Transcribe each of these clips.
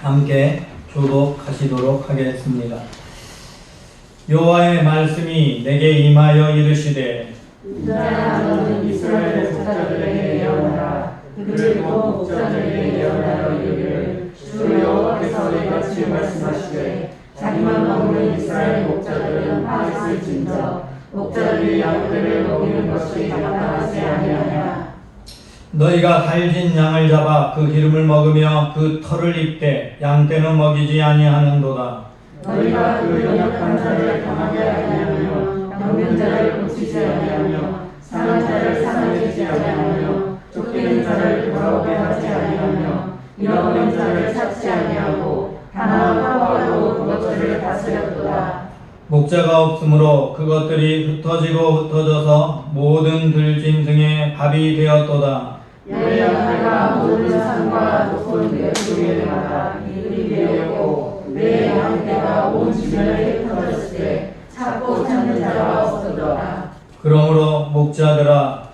함께 교독하시도록 하겠습니다. 여호와의 말씀이 내게 임하여 이르시되 이스라엘 너는 이스라엘 목자들에게 예언하라. 그들도 목자들에게 예언하여 이르기를 주 여호와께서 이같이 말씀하시되 자기만 먹는 이스라엘 목자들은 파했을진저 목자들이 양떼를 먹이는 것이 마땅하지 아니하냐. 너희가 살진 양을 잡아 그 기름을 먹으며 그 털을 입되 양떼는 먹이지 아니하는도다. 너희가 그 연약한 자를 강하게 아니하며 병든 자를 고치지 아니하며 상한 자를 상하지 아니하며 쫓기는 자를 돌아오게 하지 아니하며 잃어버린 자를 찾지 아니하고 다만 하와로 그것들을 다스렸도다. 목자가 없으므로 그것들이 흩어지고 흩어져서 모든 들짐승의 밥이 되었도다. 내 양떼가 모든 산과 높은 외투에마다 이들이 되었고 내 양떼가 온 주변에 흩어졌을 때 찾고 찾는 자가 없었더라. 그러므로 목자들아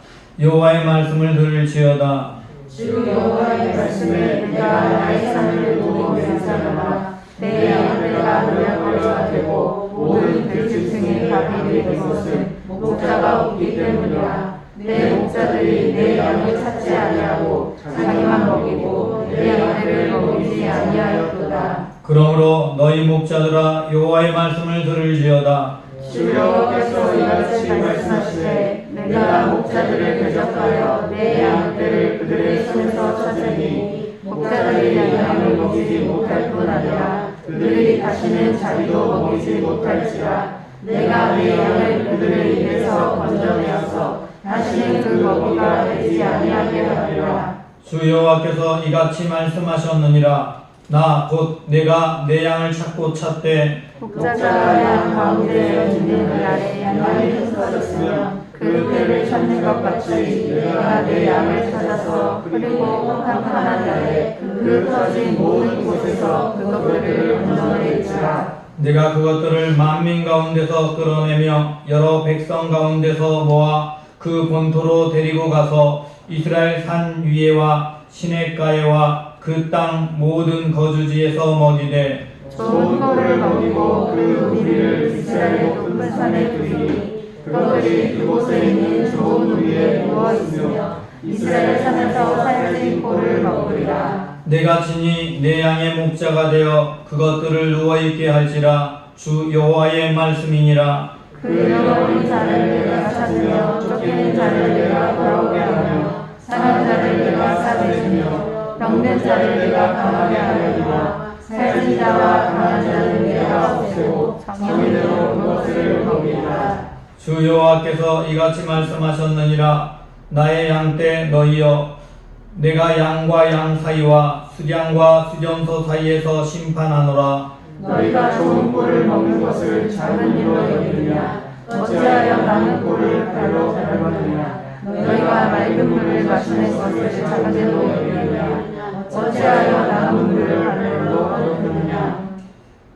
여호와의 말씀을 들을지어다. 주 여호와의 말씀에 내가 나의 산을 두고 맹세하노라. 내 양떼가 노략거리가 되고 모든 들짐승의 밥이 되는 것은 목자가 없기 때문이라. 내 목자들이 내 양을 찾지 아니하고 자기만 먹이고 내 양떼를 먹이지 아니하였도다. 그러므로 너희 목자들아 여호와의 말씀을 들을지어다. 주 여호와께서 이같이 말씀하시되 내가 목자들을 대적하여 내 양떼를 그들의 손에서 찾으니 목자들이 양을 먹이지 못할 뿐 아니라 그들이 다시는 자기도 먹이지 못할지라. 내가 내 양을 그들의 입에서 건져내어서 다시는 그 먹이가 되지 아니하게 하리라. 주 여호와께서 이같이 말씀하셨느니라. 나 곧 내가 내 양을 찾고 찾되 목자가 양 가운데 있는 그날에 양이 흩어졌으면 그 때를 찾는 것 같이 내가 내 양을 찾아서 그리고 한탄한 날에 그 흩어진 모든 곳에서 그것들을 건져낼지라. 내가 그것들을 만민 가운데서 끌어내며 여러 백성 가운데서 모아 그 본토로 데리고 가서 이스라엘 산 위에와 시냇가에와 그 땅 모든 거주지에서 먹이되 좋은 거를 먹이고 그 우리를 이스라엘 높은 산에 두이니 그것들이 그곳에 있는 좋은 우리에 누워 있으며 이스라엘 산에서 살찐 꼴을 먹으리라. 내가 친히 내 양의 목자가 되어 그것들을 누워있게 할지라. 주 여호와의 말씀이니라. 그 잃어버린 자를 내가 찾으며 쫓기는 자를 내가 돌아오게 하며 상한 자를 내가 싸매주며 병든 자를 내가 강하게 하려니와 살찐 자와 강한 자는 내가 없애고 정의대로 그것을 먹이리라. 주 여호와께서 이같이 말씀하셨느니라. 나의 양떼 너희여 내가 양과 양 사이와 수량과 수렴소 사이에서 심판하노라. 너희가 좋은 꼴을 먹는 것을 작은 일로 여기느냐. 어찌하여 남은 꼴을 발로 밟았느냐. 너희가 맑은 물을 마시는 것을 작은 일로 여기느냐. 어찌하여 남은 물을 발로 밟느냐.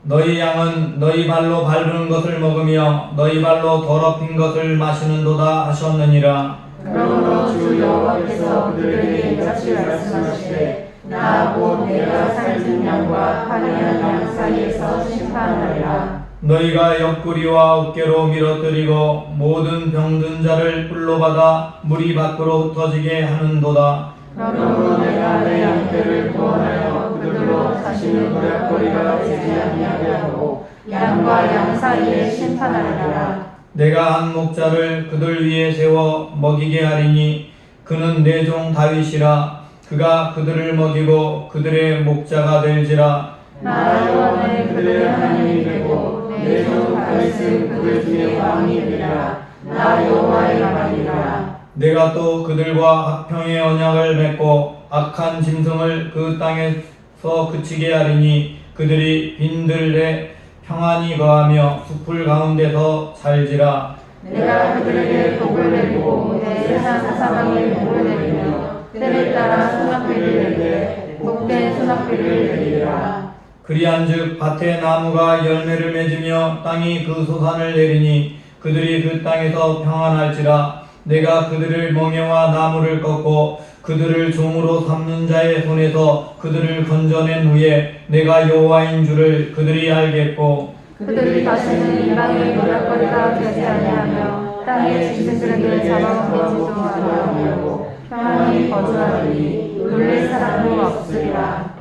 너희 양은 너희 발로 밟은 것을 먹으며 너희 발로 더럽힌 것을 마시는도다 하셨느니라. 그러므로 주 여호와께서 그들에게 이같이 말씀하시되 나 곧 내가 살찐 양과 화려한 양 사이에서 심판하리라. 너희가 옆구리와 어깨로 밀어뜨리고 모든 병든 자를 뿔로 받아 무리 밖으로 흩어지게 하는도다. 그러므로 내가 내 양떼를 구원하여 그들로 다시는 노략거리가 되지 아니하게 하고 양과 양 사이에 심판하리라. 내가 한 목자를 그들 위에 세워 먹이게 하리니 그는 내 종 다윗이라. 그가 그들을 먹이고 그들의 목자가 될지라. 나 여호와는 그들의 하나님이 되고 내 종 다윗은 그들 중에 왕이 되리라. 나 여호와의 말이라. 내가 또 그들과 합평의 언약을 맺고 악한 짐승을 그 땅에서 그치게 하리니 그들이 빈들에 평안히 거하며 숲을 가운데서 살지라. 내가 그들에게 복을 내리고 내 세상 사방에 복을 내리며 때를 따라 소낙비를 내리되 복된 소낙비를 내리리라. 그리한즉 밭의 나무가 열매를 맺으며 땅이 그 소산을 내리니 그들이 그 땅에서 평안할지라. 내가 그들을 멍에와 나무를 꺾고 그들을 종으로 삼는 자의 손에서 그들을 건져낸 후에 내가 여호와인 줄을 그들이 알겠고 그들이 다시는 이방의 노략거리가 되지 아니하며 땅의 짐승들에게 잡아먹히지도 아니하고 평안히 거주하리니 놀랄 사람도 없으리라.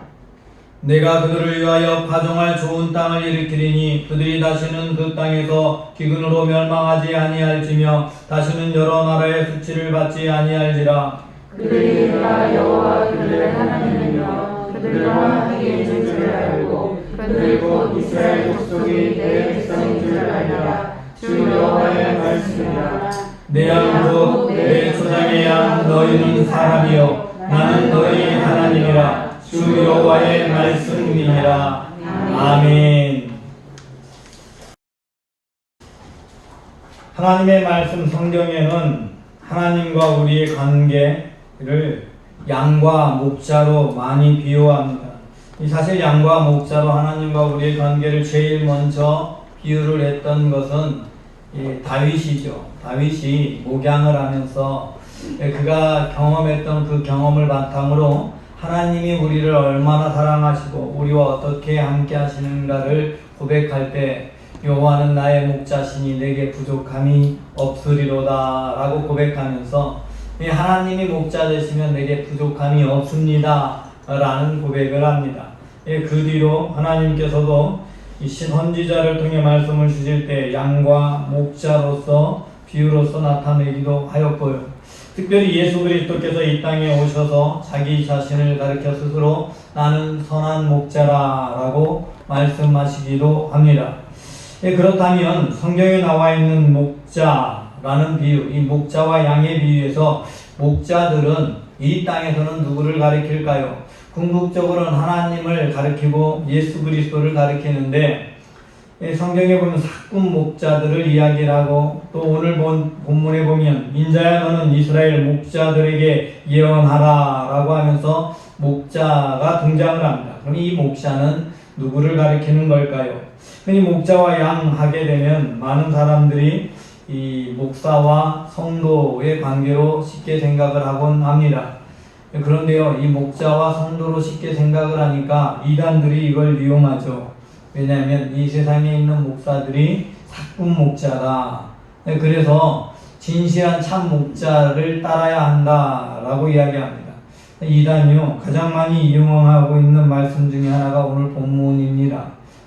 내가 그들을 위하여 파종할 좋은 땅을 일으키리니 그들이 다시는 그 땅에서 기근으로 멸망하지 아니할지며 다시는 여러 나라의 수치를 받지 아니할지라. 그들이 내가 여호와 그들의 하나님이며 그들과 함께 있는 줄을 알고 그들 곧 이스라엘 족속이 내 백성인 줄 알리라. 주 여호와의 말씀이라. 내 양 곧 내 초장의 양 너희는 사람이요 나는 너희 하나님이라. 주 여호와의 말씀이니라. 아멘. 하나님의 말씀 성경에는 하나님과 우리의 관계를 양과 목자로 많이 비유합니다. 사실 양과 목자로 하나님과 우리의 관계를 제일 먼저 비유를 했던 것은 다윗이죠. 다윗이 목양을 하면서 그가 경험했던 그 경험을 바탕으로 하나님이 우리를 얼마나 사랑하시고 우리와 어떻게 함께 하시는가를 고백할 때 여호와는 나의 목자시니 내게 부족함이 없으리로다 라고 고백하면서 하나님이 목자 되시면 내게 부족함이 없습니다 라는 고백을 합니다. 그 뒤로 하나님께서도 이 선지자를 통해 말씀을 주실 때 양과 목자로서 비유로서 나타내기도 하였고요. 특별히 예수 그리스도께서 이 땅에 오셔서 자기 자신을 가리켜 스스로 나는 선한 목자라 라고 말씀하시기도 합니다. 그렇다면 성경에 나와 있는 목자라는 비유, 이 목자와 양의 비유에서 목자들은 이 땅에서는 누구를 가리킬까요? 궁극적으로는 하나님을 가리키고 예수 그리스도를 가리키는데 성경에 보면 사꾼 목자들을 이야기를 하고 또 오늘 본문에 보면 인자야 너는 이스라엘 목자들에게 예언하라 라고 하면서 목자가 등장을 합니다. 그럼 이 목자는 누구를 가리키는 걸까요? 흔히 목자와 양 하게 되면 많은 사람들이 이 목사와 성도의 관계로 쉽게 생각을 하곤 합니다. 그런데요, 이 목자와 성도로 쉽게 생각을 하니까 이단들이 이걸 이용하죠. 왜냐하면 이 세상에 있는 목사들이 사꾼 목자다. 그래서 진실한 참 목자를 따라야 한다라고 이야기합니다. 이단이요 가장 많이 이용하고 있는 말씀 중에 하나가 오늘 본문입니다.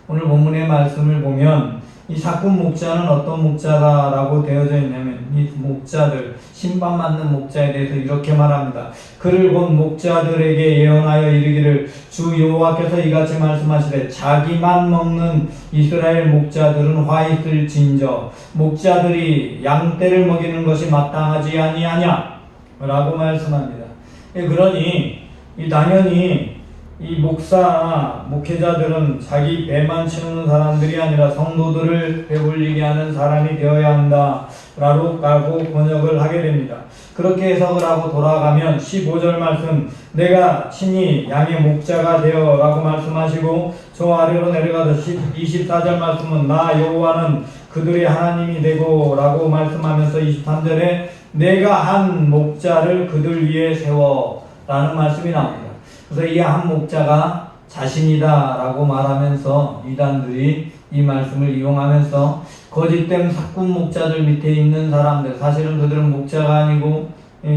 오늘 본문의 말씀을 보면 이 사꾼 목자는 어떤 목자다라고 되어져 있냐면 이 목자들, 심판받는 목자에 대해서 이렇게 말합니다. 그를 본 목자들에게 예언하여 이르기를 주 여호와께서 이같이 말씀하시되 자기만 먹는 이스라엘 목자들은 화 있을진저 목자들이 양떼를 먹이는 것이 마땅하지 아니하냐 라고 말씀합니다. 그러니 당연히 이 목회자들은 자기 배만 채우는 사람들이 아니라 성도들을 배불리게 하는 사람이 되어야 한다 라고 번역을 하게 됩니다. 그렇게 해석을 하고 돌아가면 15절 말씀 내가 친히 양의 목자가 되어 라고 말씀하시고 저 아래로 내려가서 24절 말씀은 나 여호와는 그들의 하나님이 되고 라고 말씀하면서 23절에 내가 한 목자를 그들 위에 세워 라는 말씀이 나옵니다. 그래서 이 한 목자가 자신이다 라고 말하면서 이단들이 이 말씀을 이용하면서 거짓된 사꾼 목자들 밑에 있는 사람들, 사실은 그들은 목자가 아니고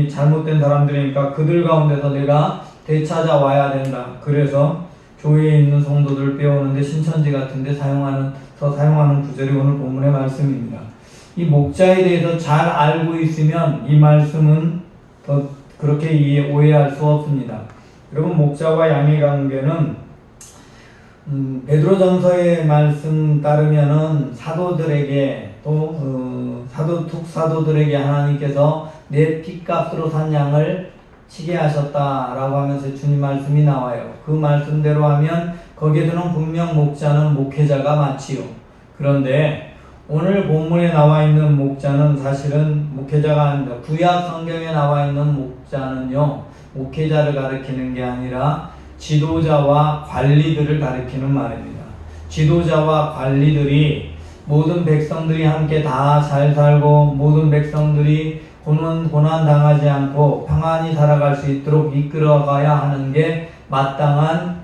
잘못된 사람들이니까 그들 가운데서 내가 되찾아와야 된다. 그래서 교회에 있는 성도들 빼오는데 신천지 같은데 사용하는 구절이 오늘 본문의 말씀입니다. 이 목자에 대해서 잘 알고 있으면 이 말씀은 더 그렇게 오해할 수 없습니다. 여러분 목자와 양의 관계는 베드로전서의 말씀 따르면은 사도들에게 또 사도들에게 하나님께서 내 핏값으로 산 양을 치게 하셨다라고 하면서 주님 말씀이 나와요. 그 말씀대로 하면 거기에서는 분명 목자는 목회자가 맞지요. 그런데 오늘 본문에 나와 있는 목자는 사실은 목회자가 아닙니다. 구약 성경에 나와 있는 목자는요 목회자를 가리키는 게 아니라 지도자와 관리들을 가리키는 말입니다. 지도자와 관리들이 모든 백성들이 함께 다 잘 살고 모든 백성들이 고난 당하지 않고 평안히 살아갈 수 있도록 이끌어가야 하는 게 마땅한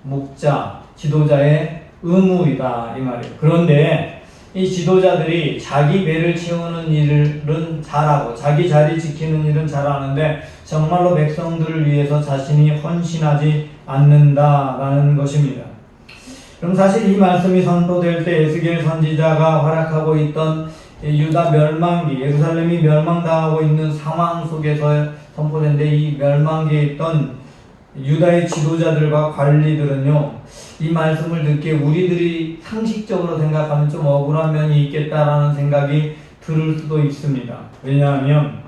목자, 지도자의 의무이다 이 말이에요. 그런데 이 지도자들이 자기 배를 채우는 일은 잘하고 자기 자리 지키는 일은 잘하는데 정말로 백성들을 위해서 자신이 헌신하지 않는다라는 것입니다. 그럼 사실 이 말씀이 선포될 때 에스겔 선지자가 활약하고 있던 유다 멸망기, 예루살렘이 멸망당하고 있는 상황 속에서 선포된데 이 멸망기에 있던 유다의 지도자들과 관리들은요, 이 말씀을 듣기에 우리들이 상식적으로 생각하면 좀 억울한 면이 있겠다라는 생각이 들 수도 있습니다. 왜냐하면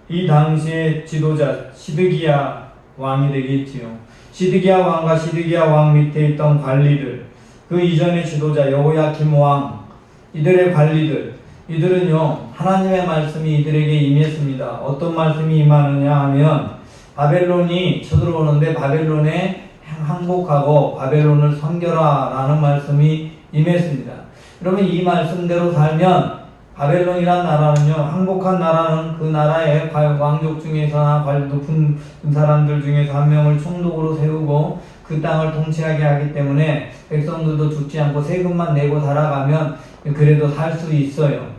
이 당시의 지도자 시드기야 왕이 되겠지요. 시드기야 왕과 시드기야 왕 밑에 있던 관리들, 그 이전의 지도자 여호야김 왕, 이들의 관리들, 이들은요 하나님의 말씀이 이들에게 임했습니다. 어떤 말씀이 임하느냐 하면 바벨론이 쳐들어오는데 바벨론에 항복하고 바벨론을 섬겨라 라는 말씀이 임했습니다. 그러면 이 말씀대로 살면 바벨론이란 나라는요, 항복한 나라는 그 나라의 왕족 중에서나 높은 사람들 중에서 한 명을 총독으로 세우고 그 땅을 통치하게 하기 때문에 백성들도 죽지 않고 세금만 내고 살아가면 그래도 살 수 있어요.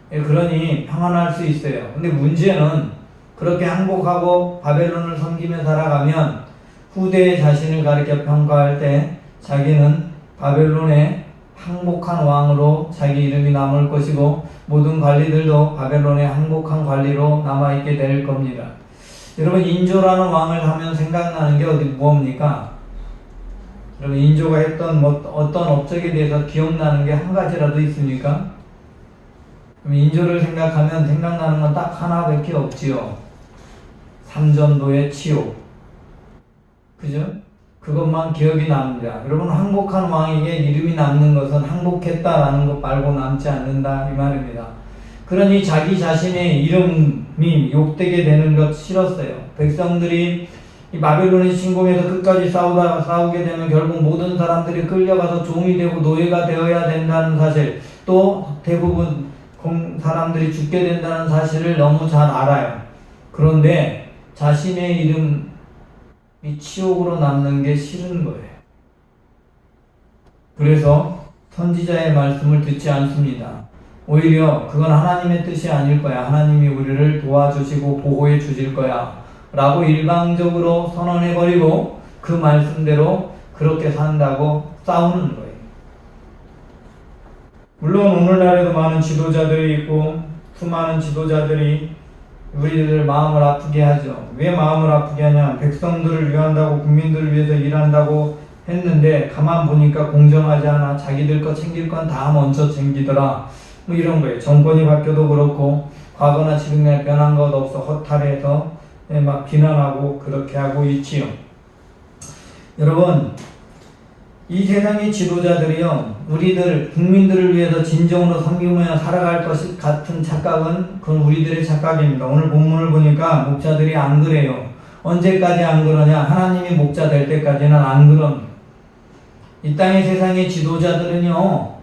그러니 평안할 수 있어요. 근데 문제는 그렇게 항복하고 바벨론을 섬기며 살아가면 후대의 자신을 가리켜 평가할 때 자기는 바벨론의 항복한 왕으로 자기 이름이 남을 것이고 모든 관리들도 바벨론의 항복한 관리로 남아있게 될 겁니다. 여러분, 인조라는 왕을 하면 생각나는 게 뭡니까? 여러분, 인조가 했던 어떤 업적에 대해서 기억나는 게 한 가지라도 있습니까? 그럼 인조를 생각하면 생각나는 건 딱 하나밖에 없지요. 삼전도의 치욕. 그죠? 그것만 기억이 납니다. 여러분, 항복한 왕에게 이름이 남는 것은 항복했다라는 것 말고 남지 않는다 이 말입니다. 그러니 자기 자신의 이름이 욕되게 되는 것 싫었어요. 백성들이 이 바벨론의 침공에서 끝까지 싸우게 되면 결국 모든 사람들이 끌려가서 종이 되고 노예가 되어야 된다는 사실, 또 대부분 사람들이 죽게 된다는 사실을 너무 잘 알아요. 그런데 자신의 이름이 치욕으로 남는 게 싫은 거예요. 그래서 선지자의 말씀을 듣지 않습니다. 오히려 그건 하나님의 뜻이 아닐 거야. 하나님이 우리를 도와주시고 보호해 주실 거야 라고 일방적으로 선언해버리고 그 말씀대로 그렇게 산다고 싸우는 거예요. 물론 오늘날에도 많은 지도자들이 있고 수많은 지도자들이 우리들 마음을 아프게 하죠. 왜 마음을 아프게 하냐? 백성들을 위한다고, 국민들을 위해서 일한다고 했는데 가만 보니까 공정하지 않아. 자기들 거 챙길 건 다 먼저 챙기더라. 뭐 이런 거예요. 정권이 바뀌어도 그렇고 과거나 지금에 변한 것 없어 허탈해서 막 비난하고 그렇게 하고 있지요. 여러분, 이 세상의 지도자들이요, 우리들 국민들을 위해서 진정으로 섬기며 살아갈 것 같은 착각은 그건 우리들의 착각입니다. 오늘 본문을 보니까 목자들이 안 그래요. 언제까지 안 그러냐? 하나님이 목자 될 때까지는 안 그럽니다. 이 땅의 세상의 지도자들은요,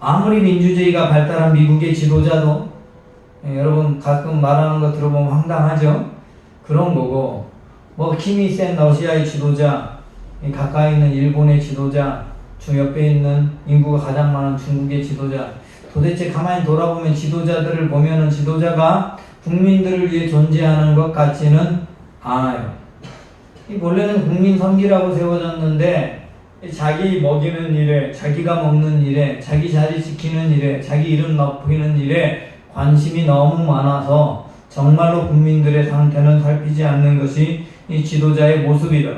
아무리 민주주의가 발달한 미국의 지도자도 여러분 가끔 말하는 거 들어보면 황당하죠? 그런 거고, 뭐 힘이 센 러시아의 지도자, 가까이 있는 일본의 지도자, 옆에 있는 인구가 가장 많은 중국의 지도자, 도대체 가만히 돌아보면 지도자들을 보면은 지도자가 국민들을 위해 존재하는 것 같지는 않아요. 원래는 국민 섬기라고 세워졌는데 자기 먹이는 일에, 자기가 먹는 일에, 자기 자리 지키는 일에, 자기 이름 높이는 일에 관심이 너무 많아서 정말로 국민들의 상태는 살피지 않는 것이 이 지도자의 모습이다.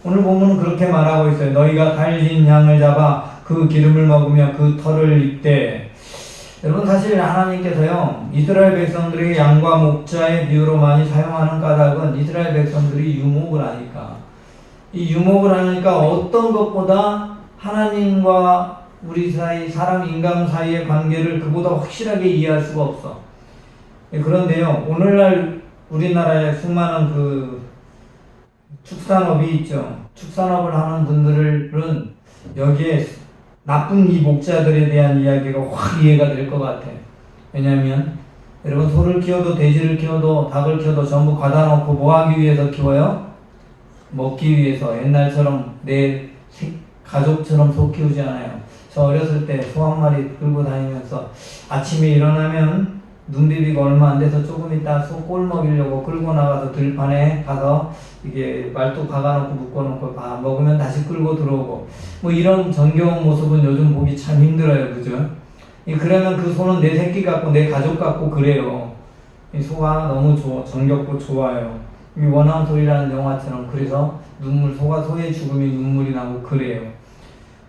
오늘 본문은 그렇게 말하고 있어요. 너희가 달린 양을 잡아 그 기름을 먹으며 그 털을 입되. 여러분, 사실 하나님께서요, 이스라엘 백성들에게 양과 목자의 비유로 많이 사용하는 까닭은 이스라엘 백성들이 유목을 하니까, 이 유목을 하니까 어떤 것보다 하나님과 우리 사이, 사람 인간 사이의 관계를 그보다 확실하게 이해할 수가 없어. 그런데요, 오늘날 우리나라에 수많은 축산업이 있죠. 축산업을 하는 분들은 여기에 나쁜 이 목자들에 대한 이야기가 확 이해가 될 것 같아요. 왜냐하면 여러분 소를 키워도 돼지를 키워도 닭을 키워도 전부 가다 놓고 뭐 하기 위해서 키워요? 먹기 위해서. 옛날처럼 내 가족처럼 소 키우지 않아요. 저 어렸을 때 소 한 마리 끌고 다니면서 아침에 일어나면 눈 비비고 얼마 안 돼서 조금 있다 소 꼴 먹이려고 끌고 나가서 들판에 가서 이게 말뚝 박아놓고 묶어놓고 먹으면 다시 끌고 들어오고 뭐 이런 정겨운 모습은 요즘 보기 참 힘들어요. 그죠? 그러면 그 소는 내 새끼 같고 내 가족 같고 그래요. 이 소가 너무 정겹고 좋아요. 이 원앙소리라는 영화처럼. 그래서 소가 소의 죽음이 눈물이 나고 그래요.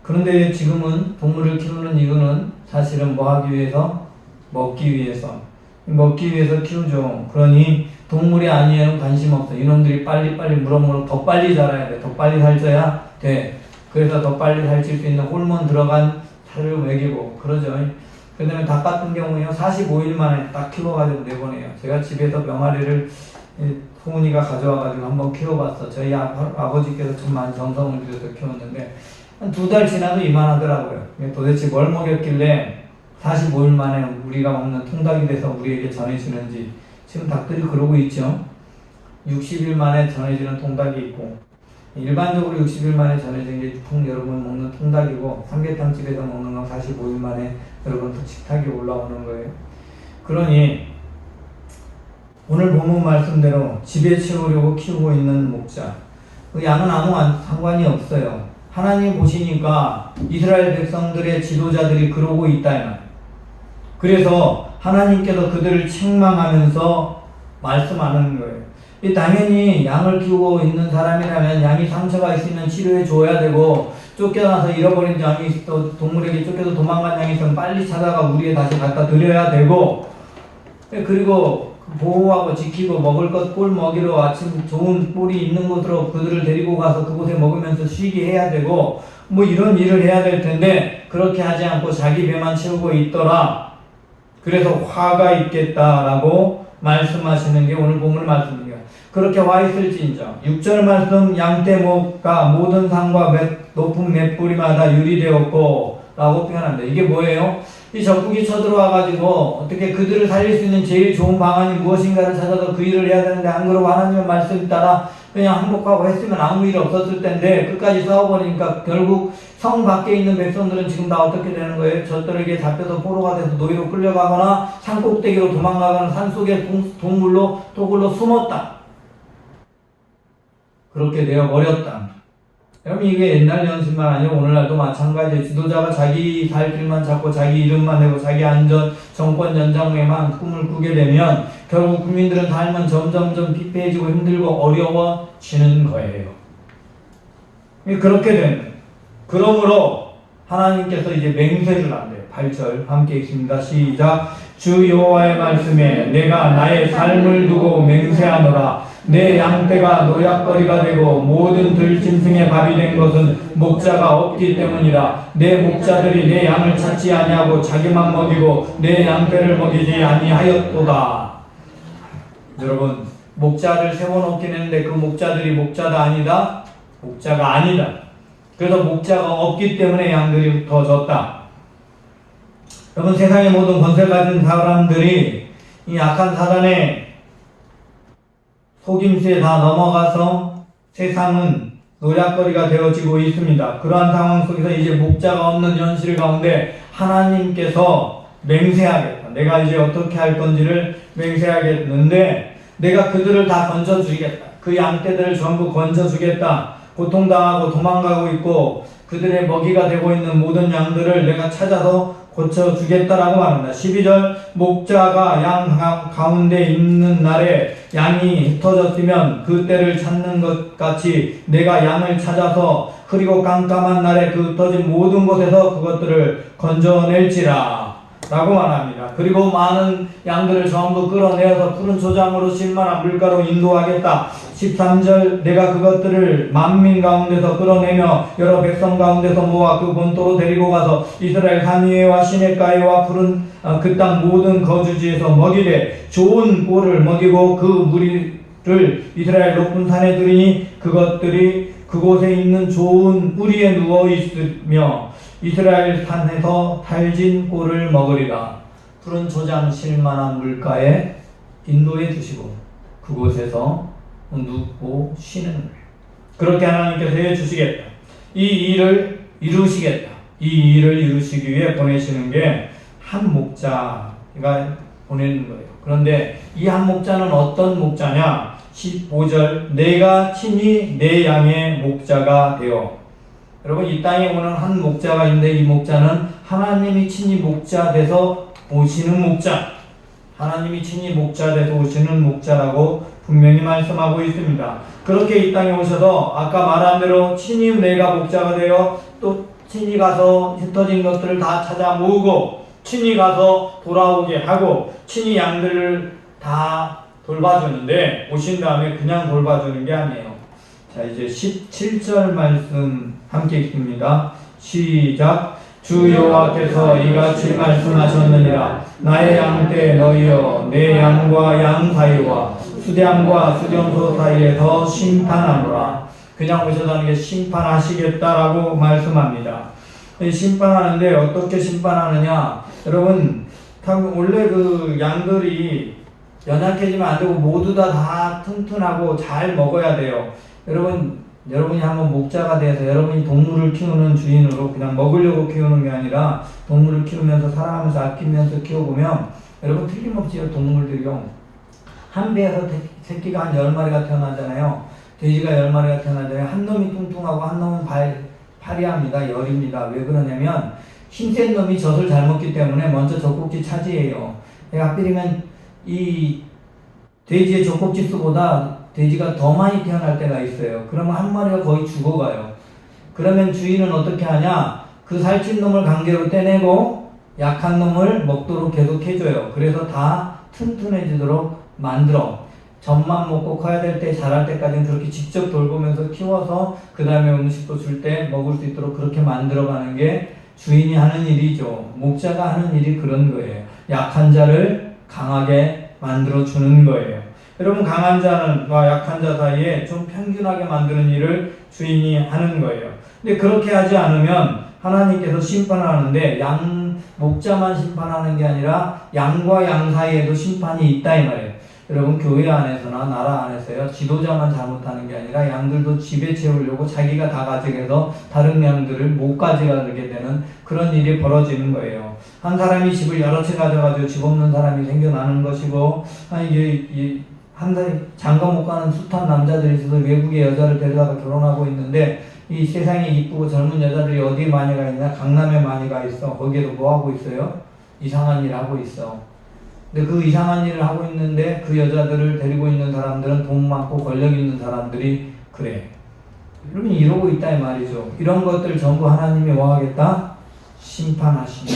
그런데 지금은 동물을 키우는 이유는 사실은 뭐 하기 위해서? 먹기 위해서. 먹기 위해서 키우죠. 그러니 동물이 아니에는 관심 없어. 이놈들이 빨리빨리 무럭무럭 더 빨리 자라야 돼. 더 빨리 살쪄야 돼. 그래서 더 빨리 살찔 수 있는 호르몬 들어간 살을 먹이고 그러죠. 그 다음에 닭 같은 경우에요 45일 만에 딱 키워가지고 내보내요. 제가 집에서 병아리를 소은이가 가져와가지고 한번 키워봤어. 저희 아버지께서 참 많이 정성을 들여서 키웠는데 한 2달 지나도 이만하더라고요. 도대체 뭘 먹였길래 45일 만에 우리가 먹는 통닭이 돼서 우리에게 전해지는지. 지금 닭들이 그러고 있죠. 60일 만에 전해지는 통닭이 있고 일반적으로 60일 만에 전해진 게 여러분 먹는 통닭이고 삼계탕집에서 먹는 건 45일 만에 여러분 식탁에 올라오는 거예요. 그러니 오늘 본문 말씀대로 집에 채우려고 키우고 있는 목자 그 양은 아무 상관이 없어요. 하나님 보시니까 이스라엘 백성들의 지도자들이 그러고 있다. 그래서 하나님께서 그들을 책망하면서 말씀하는 거예요. 당연히 양을 키우고 있는 사람이라면 양이 상처가 있으면 치료해 줘야 되고 쫓겨나서 잃어버린 양이 또 동물에게 쫓겨서 도망간 양이 있으면 빨리 찾아가 우리에 다시 갖다 드려야 되고 그리고 보호하고 지키고 먹을 것 꿀 먹이러 아침 좋은 꿀이 있는 곳으로 그들을 데리고 가서 그곳에 먹으면서 쉬게 해야 되고 뭐 이런 일을 해야 될 텐데 그렇게 하지 않고 자기 배만 채우고 있더라. 그래서 화가 있겠다라고 말씀하시는 게 오늘 본문 말씀입니다. 그렇게 와 있을진저 6절 말씀 양떼목과 모든 산과 높은 맷뿌리마다 유리되었고 라고 표현합니다. 이게 뭐예요? 이 적국이 쳐들어와가지고 어떻게 그들을 살릴 수 있는 제일 좋은 방안이 무엇인가를 찾아서 그 일을 해야 되는데 안 그러고 하나님의 말씀 따라 그냥 항복하고 했으면 아무 일 없었을 텐데 끝까지 싸워버리니까 결국 성 밖에 있는 백성들은 지금 다 어떻게 되는 거예요? 저들에게 잡혀서 포로가 돼서 노예로 끌려가거나 산꼭대기로 도망가거나 산속에 도굴로 숨었다. 그렇게 되어버렸다. 여러분 이게 옛날 연습만 아니라 오늘날도 마찬가지예요. 지도자가 자기 살 길만 찾고 자기 이름만 내고 자기 안전 정권 연장에만 꿈을 꾸게 되면 결국 국민들은 삶은 점점점 피폐해지고 힘들고 어려워지는 거예요. 그렇게 되는. 그러므로 하나님께서 이제 맹세를 한대요. 8절 함께 읽습니다. 시작. 주 여호와의 말씀에 내가 나의 삶을 두고 맹세하노라. 내 양떼가 노약거리가 되고 모든 들짐승의 밥이 된 것은 목자가 없기 때문이라. 내 목자들이 내 양을 찾지 아니하고 자기만 먹이고 내 양떼를 먹이지 아니하였도다. 여러분 목자를 세워놓긴 했는데 그 목자들이 목자가 아니다? 목자가 아니다. 그래서 목자가 없기 때문에 양들이 흩어졌다. 여러분 세상의 모든 권세 가진 사람들이 이 악한 사단의 속임수에 다 넘어가서 세상은 노략거리가 되어지고 있습니다. 그러한 상황 속에서 이제 목자가 없는 현실 가운데 하나님께서 맹세하겠다. 내가 이제 어떻게 할 건지를 맹세하겠는데 내가 그들을 다 건져주겠다. 그 양떼들을 전부 건져주겠다. 고통당하고 도망가고 있고 그들의 먹이가 되고 있는 모든 양들을 내가 찾아서 고쳐주겠다라고 말합니다. 12절 목자가 양 가운데 있는 날에 양이 흩어졌으면 그 때를 찾는 것 같이 내가 양을 찾아서 흐리고 깜깜한 날에 그 흩어진 모든 곳에서 그것들을 건져낼지라 라고 말합니다. 그리고 많은 양들을 전부 끌어내어서 푸른 초장으로 실만한 물가로 인도하겠다. 13절 내가 그것들을 만민 가운데서 끌어내며 여러 백성 가운데서 모아 그 본토로 데리고 가서 이스라엘 산 위에와 시냇가에와 푸른 그 땅 모든 거주지에서 먹이되 좋은 꼴을 먹이고 그 무리를 이스라엘 높은 산에 두리니 그것들이 그곳에 있는 좋은 뿌리에 누워 있으며 이스라엘 산에서 달진 꼴을 먹으리라 푸른 초장 실만한 물가에 인도해 주시고 그곳에서 눕고 쉬는 거예요. 그렇게 하나님께서 해주시겠다. 이 일을 이루시겠다. 이 일을 이루시기 위해 보내시는 게 한 목자가 보내는 거예요. 그런데 이 한 목자는 어떤 목자냐? 15절 내가 친히 내 양의 목자가 되어. 여러분 이 땅에 오는 한 목자가 있는데 이 목자는 하나님이 친히 목자 돼서 오시는 목자. 하나님이 친히 목자 돼서 오시는 목자라고 분명히 말씀하고 있습니다. 그렇게 이 땅에 오셔서 아까 말한 대로 친히 내가 목자가 되어 또 친히 가서 흩어진 것들을 다 찾아 모으고 친히 가서 돌아오게 하고 친히 양들을 다 돌봐주는데 오신 다음에 그냥 돌봐주는 게 아니에요. 자 이제 17절 말씀 함께 읽습니다. 시작. 주 여호와께서 이같이 말씀하셨느니라. 나의 양떼 너희여 내 양과 양 사이와 수량과 수령소 사이에서 심판하노라. 그냥 오셔다는 게 심판하시겠다라고 말씀합니다. 심판하는데 어떻게 심판하느냐? 여러분 원래 그 양들이 연약해지면 안 되고 모두 다 튼튼하고 잘 먹어야 돼요. 여러분이 한번 목자가 돼서 여러분이 동물을 키우는 주인으로 그냥 먹으려고 키우는 게 아니라 동물을 키우면서 사랑하면서 아끼면서 키워보면 여러분 틀림없이 동물들이요. 한 배에서 새끼가 한 10마리가 태어나잖아요. 돼지가 10마리가 태어나잖아요. 한 놈이 뚱뚱하고 한 놈은 파리합니다. 열입니다. 왜 그러냐면 힘센 놈이 젖을 잘 먹기 때문에 먼저 젖꼭지 차지해요. 하필이면 이 돼지의 젖꼭지 수보다 돼지가 더 많이 태어날 때가 있어요. 그러면 한 마리가 거의 죽어가요. 그러면 주인은 어떻게 하냐? 그 살찐 놈을 강제로 떼내고 약한 놈을 먹도록 계속 해줘요. 그래서 다 튼튼해지도록 만들어. 젖만 먹고 커야 될 때 자랄 때까지는 그렇게 직접 돌보면서 키워서 그 다음에 음식도 줄 때 먹을 수 있도록 그렇게 만들어가는 게 주인이 하는 일이죠. 목자가 하는 일이 그런 거예요. 약한 자를 강하게 만들어주는 거예요. 여러분 강한 자와 약한 자 사이에 좀 평균하게 만드는 일을 주인이 하는 거예요. 근데 그렇게 하지 않으면 하나님께서 심판하는데 목자만 심판하는 게 아니라 양과 양 사이에도 심판이 있다 이 말이에요. 여러분 교회 안에서나 나라 안에서요 지도자만 잘못하는 게 아니라 양들도 집에 채우려고 자기가 다 가져가서 다른 양들을 못 가져가게 되는 그런 일이 벌어지는 거예요. 한 사람이 집을 여러 채 가져가지고 집 없는 사람이 생겨나는 것이고 한 달 장가 못 가는 숱한 남자들이 있어서 외국의 여자를 데려다가 결혼하고 있는데 이 세상에 이쁘고 젊은 여자들이 어디에 많이 가 있냐? 강남에 많이 가 있어. 거기에도 뭐 하고 있어요? 이상한 일 하고 있어. 근데 그 이상한 일을 하고 있는데 그 여자들을 데리고 있는 사람들은 돈 많고 권력 있는 사람들이 그래. 여러분 이러고 있다 이 말이죠. 이런 것들 전부 하나님이 뭐 하겠다? 심판하시며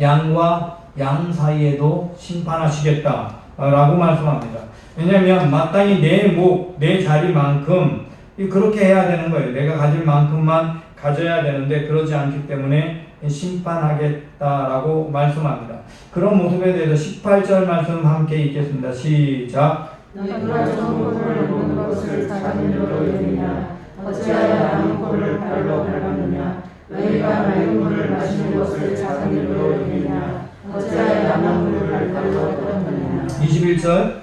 양과 양 사이에도 심판하시겠다 라고 말씀합니다. 왜냐하면 마땅히 내 자리만큼 그렇게 해야 되는 거예요. 내가 가질 만큼만 가져야 되는데 그러지 않기 때문에 심판하겠다라고 말씀합니다. 그런 모습에 대해서 18절 말씀 함께 읽겠습니다. 시작. 너희가 정복을 보는 것을 작은 일로 여기느냐? 어찌하여 남은 꼴을 발로 밟았느냐? 너희가 맑은 물을 마시는 것을 작은 일로 여기느냐? 어찌하여 남은 물을 발로 뚫었느냐? 21절.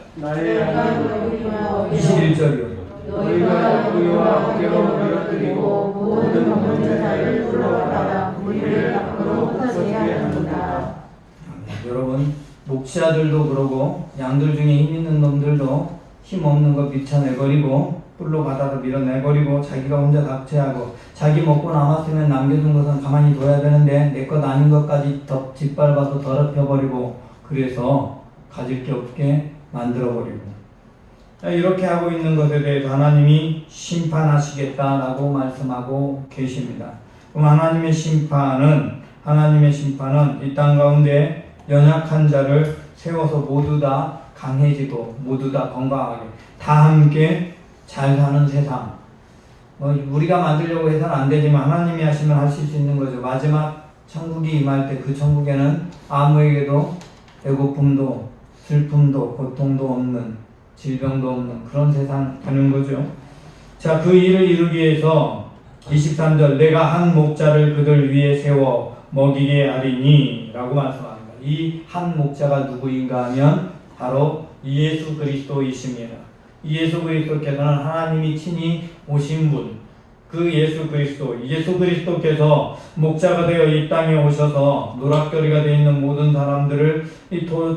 21절이요. 너희가 우리와 어깨로 밀어뜨리고 모든 먹는 자를 불러다가 우리를 밖으로 흩어지게 하는구나. 여러분 목자들도 그러고 양들 중에 힘 있는 놈들도 힘 없는 거 밀쳐내버리고 뿔로 받아서 밀어내버리고 자기가 혼자 납치하고 자기 먹고 남았으면 남겨둔 것은 가만히 둬야 되는데 내 것 아닌 것까지 짓밟아서 더럽혀버리고 그래서 가질 게 없게 만들어버리고 이렇게 하고 있는 것에 대해서 하나님이 심판하시겠다라고 말씀하고 계십니다. 그럼 하나님의 심판은 이 땅 가운데 연약한 자를 세워서 모두 다 강해지고 모두 다 건강하게 다 함께 잘 사는 세상. 우리가 만들려고 해서는 안 되지만 하나님이 하시면 하실 수 있는 거죠. 마지막 천국이 임할 때 그 천국에는 아무에게도 배고픔도 슬픔도 고통도 없는 질병도 없는 그런 세상 되는 거죠. 자, 그 일을 이루기 위해서 23절 내가 한 목자를 그들 위에 세워 먹이게 하리니 라고 말씀합니다. 이 한 목자가 누구인가 하면 바로 예수 그리스도이십니다. 예수 그리스도께서는 하나님이 친히 오신 분, 그 예수 그리스도께서 목자가 되어 이 땅에 오셔서 노락거리가 되어 있는 모든 사람들을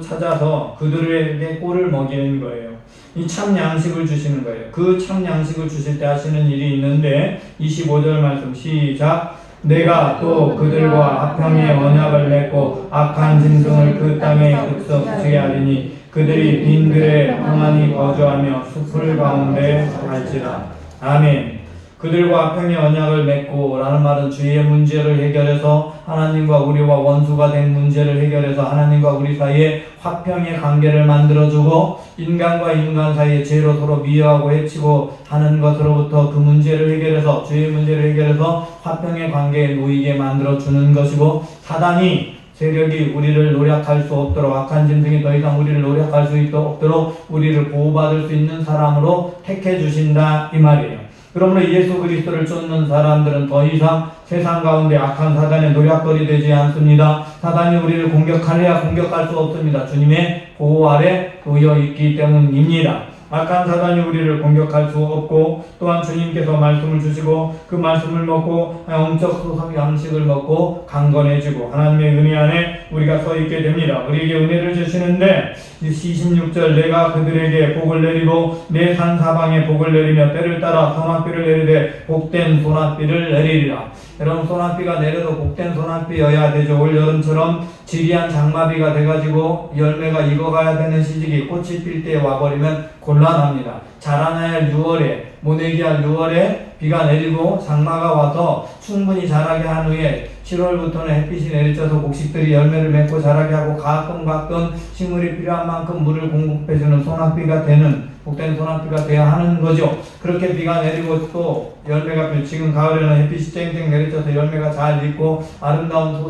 찾아서 그들에게 꼴을 먹이는 거예요. 이 참 양식을 주시는 거예요. 그 참 양식을 주실 때 하시는 일이 있는데 25절 말씀 시작. 내가 또 그들과 합평의 언약을 맺고 악한 짐승을 그 땅에 급속하게 하리니 그들이 빈들에 평안히 거주하며 숲을 가운데 살지라. 아멘. 그들과 합평의 언약을 맺고 라는 말은 주의 문제를 해결해서 하나님과 우리와 원수가 된 문제를 해결해서 하나님과 우리 사이에 화평의 관계를 만들어주고 인간과 인간 사이에 죄로 서로 미워하고 해치고 하는 것으로부터 그 문제를 해결해서 주의 문제를 해결해서 화평의 관계에 놓이게 만들어주는 것이고 사단이 세력이 우리를 노력할 수 없도록 악한 짐승이 더 이상 우리를 노력할 수 없도록 우리를 보호받을 수 있는 사람으로 택해 주신다 이 말이에요. 그러므로 예수 그리스도를 쫓는 사람들은 더 이상 세상 가운데 악한 사단의 노략거리 되지 않습니다. 사단이 우리를 공격하려야 공격할 수 없습니다. 주님의 보호 아래 놓여 있기 때문입니다. 악한 사단이 우리를 공격할 수 없고 또한 주님께서 말씀을 주시고 그 말씀을 먹고 영적 소성 양식을 먹고 강건해지고 하나님의 은혜 안에 우리가 서 있게 됩니다. 우리에게 은혜를 주시는데 26절 내가 그들에게 복을 내리고 내 산 사방에 복을 내리며 때를 따라 소낙비를 내리되 복된 소낙비를 내리리라. 여러분 소낙비가 내려도 복된 소낙비여야 되죠. 올 여름처럼 지리한 장마비가 돼가지고 열매가 익어가야 되는 시기에 꽃이 필 때에 와버리면 곤란합니다. 자라나야 할 6월에 모내기 할 6월에 비가 내리고 장마가 와서 충분히 자라게 한 후에 7월부터는 햇빛이 내리쳐서 곡식들이 열매를 맺고 자라게 하고 가끔 식물이 필요한 만큼 물을 공급해주는 소낙비가 되는 복된 소낙비가 돼야 하는 거죠. 그렇게 비가 내리고 또 열매가 필 지금 가을에는 햇빛이 쨍쨍 내리쳐서 열매가 잘 익고 아름다운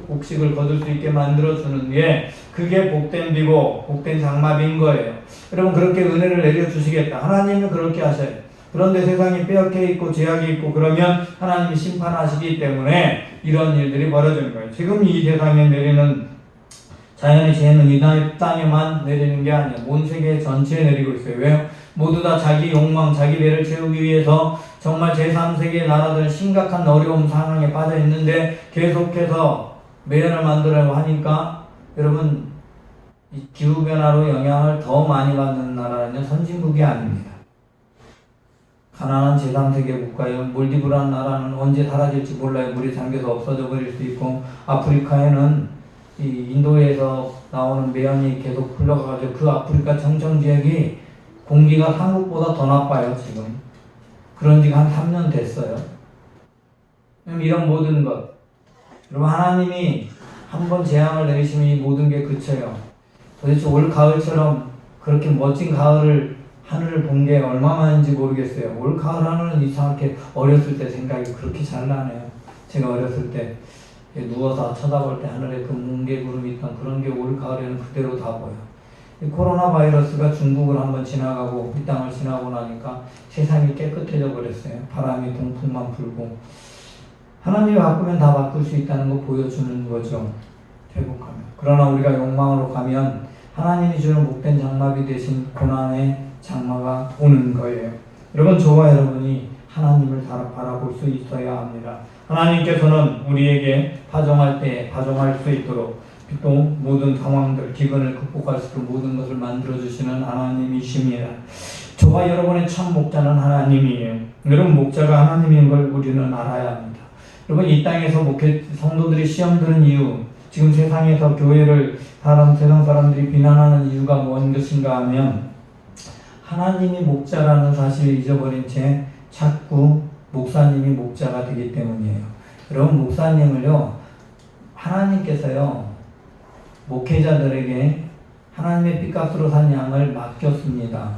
곡식을 거둘 수 있게 만들어주는 게 그게 복된 비고 복된 장마비인 거예요. 여러분 그렇게 은혜를 내려주시겠다. 하나님은 그렇게 하셔요. 그런데 세상이 빼앗겨 있고 죄악이 있고 그러면 하나님이 심판하시기 때문에 이런 일들이 벌어지는 거예요. 지금 이 세상에 내리는 자연의 재해는 이 땅에만 내리는 게 아니에요. 온 세계 전체에 내리고 있어요. 왜요? 모두 다 자기 욕망, 자기 배를 채우기 위해서 정말 제3세계 나라들은 심각한 어려움 상황에 빠져 있는데 계속해서 매연을 만들려고 하니까 여러분 이 기후변화로 영향을 더 많이 받는 나라는 선진국이 아닙니다. 가난한 제3세계 국가에 몰디브라는 나라는 언제 사라질지 몰라요. 물이 잠겨서 없어져 버릴 수 있고 아프리카에는 이 인도에서 나오는 매연이 계속 흘러가가지고 그 아프리카 청정 지역이 공기가 한국보다 더 나빠요. 지금 그런 지가 한 3년 됐어요. 이런 모든 것 여러분 하나님이 한번 재앙을 내리시면 이 모든 게 그쳐요. 도대체 올 가을처럼 그렇게 멋진 가을을 하늘을 본 게 얼마만인지 모르겠어요. 올 가을 하늘은 이상하게 어렸을 때 생각이 그렇게 잘 나네요. 제가 어렸을 때 누워서 쳐다볼 때 하늘에 그 뭉게구름이 있던 그런 게 올 가을에는 그대로 다 보여요. 이 코로나 바이러스가 중국을 한번 지나가고 이 땅을 지나고 나니까 세상이 깨끗해져 버렸어요. 바람이 동풍만 불고 하나님이 바꾸면 다 바꿀 수 있다는 거 보여주는 거죠. 회복하면. 그러나 우리가 욕망으로 가면 하나님이 주는 복된 장마비 대신 고난의 장마가 오는 거예요. 여러분 저와 여러분이 하나님을 바라볼 수 있어야 합니다. 하나님께서는 우리에게 파종할 때 파종할 수 있도록 또 모든 상황들 기근을 극복할 수 있도록 모든 것을 만들어주시는 하나님이십니다. 저와 여러분의 참 목자는 하나님이에요. 여러분 목자가 하나님인 걸 우리는 알아야 합니다. 여러분 이 땅에서 성도들이 시험 드는 이유 지금 세상에서 교회를 세상 사람들이 비난하는 이유가 뭔 것인가 하면 하나님이 목자라는 사실을 잊어버린 채 자꾸 목사님이 목자가 되기 때문이에요. 여러분 목사님을요 하나님께서요 목회자들에게 하나님의 핏값으로 산 양을 맡겼습니다.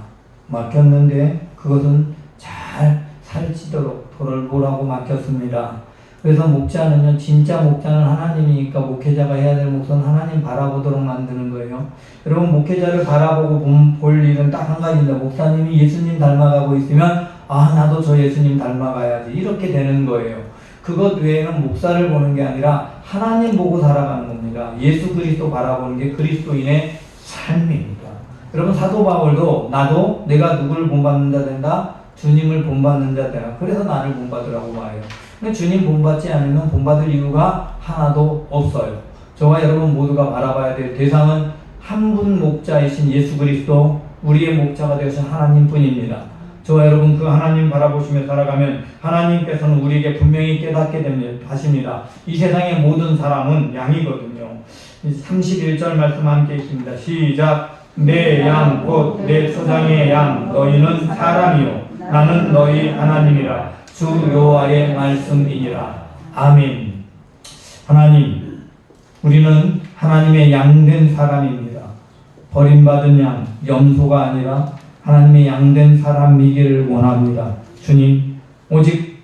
맡겼는데 그것은 잘 살찌도록 돌보라고 맡겼습니다. 그래서 목자는요 진짜 목자는 하나님이니까 목회자가 해야 될 몫은 하나님 바라보도록 만드는 거예요. 여러분 목회자를 바라보고 볼 일은 딱 한 가지입니다. 목사님이 예수님 닮아가고 있으면 아 나도 저 예수님 닮아가야지 이렇게 되는 거예요. 그것 외에는 목사를 보는 게 아니라 하나님 보고 살아가는 겁니다. 예수 그리스도 바라보는 게 그리스도인의 삶입니다. 여러분, 사도 바울도 나도 내가 누구를 본받는 자 된다? 주님을 본받는 자 되라. 그래서 나를 본받으라고 말해요. 근데 주님 본받지 않으면 본받을 이유가 하나도 없어요. 저와 여러분 모두가 바라봐야 될 대상은 한 분 목자이신 예수 그리스도, 우리의 목자가 되신 하나님 뿐입니다. 저와 여러분 그 하나님 바라보시며 살아가면 하나님께서는 우리에게 분명히 깨닫게 하십니다. 이 세상의 모든 사람은 양이거든요. 31절 말씀 함께 있습니다. 시작. 내 양 곧 내 초장의 양 너희는 사람이요 나는 너희 하나님이라. 주 여호와의 말씀이니라. 아멘. 하나님, 우리는 하나님의 양된 사람입니다. 버림받은 양, 염소가 아니라 하나님의 양된 사람이기를 원합니다. 주님, 오직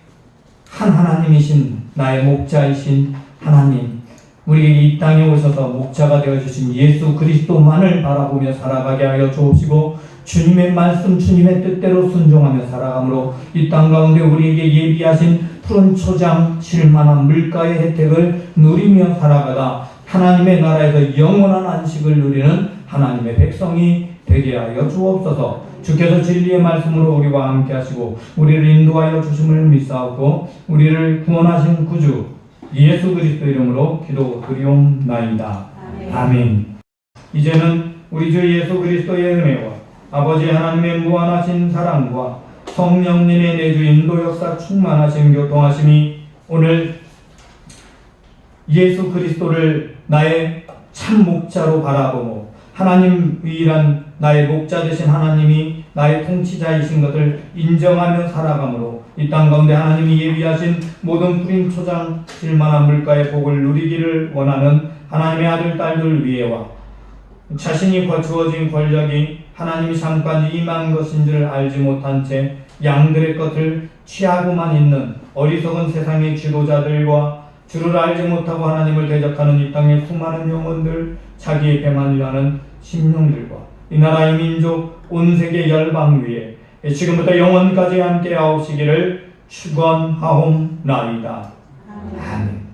한 하나님이신 나의 목자이신 하나님, 우리에게 이 땅에 오셔서 목자가 되어주신 예수 그리스도만을 바라보며 살아가게 하여 주옵시고, 주님의 말씀, 주님의 뜻대로 순종하며 살아가므로 이 땅 가운데 우리에게 예비하신 푸른 초장 쉴만한 물가의 혜택을 누리며 살아가다 하나님의 나라에서 영원한 안식을 누리는 하나님의 백성이 되게 하여 주옵소서. 주께서 진리의 말씀으로 우리와 함께 하시고 우리를 인도하여 주심을 믿사옵고 우리를 구원하신 구주 예수 그리스도 이름으로 기도드리옵나이다. 아멘. 이제는 우리 주 예수 그리스도의 은혜와 아버지 하나님의 무한하신 사랑과 성령님의 내주 인도 역사 충만하신 교통하심이 오늘 예수 그리스도를 나의 참 목자로 바라보고 하나님 유일한 나의 목자 되신 하나님이 나의 통치자이신 것을 인정하며 살아가므로 이 땅 가운데 하나님이 예비하신 모든 뿌린 초장 실만한 물가의 복을 누리기를 원하는 하나님의 아들 딸들 위에와 자신이 주어진 권력이 하나님이 잠깐 임한 것인 줄 알지 못한 채 양들의 것을 취하고만 있는 어리석은 세상의 지도자들과 주를 알지 못하고 하나님을 대적하는 이 땅의 수많은 영혼들, 자기의 배만 위하는 심령들과 이 나라의 민족, 온 세계 열방 위에 지금부터 영원까지 함께 하옵시기를 축원하옵나이다. 아멘.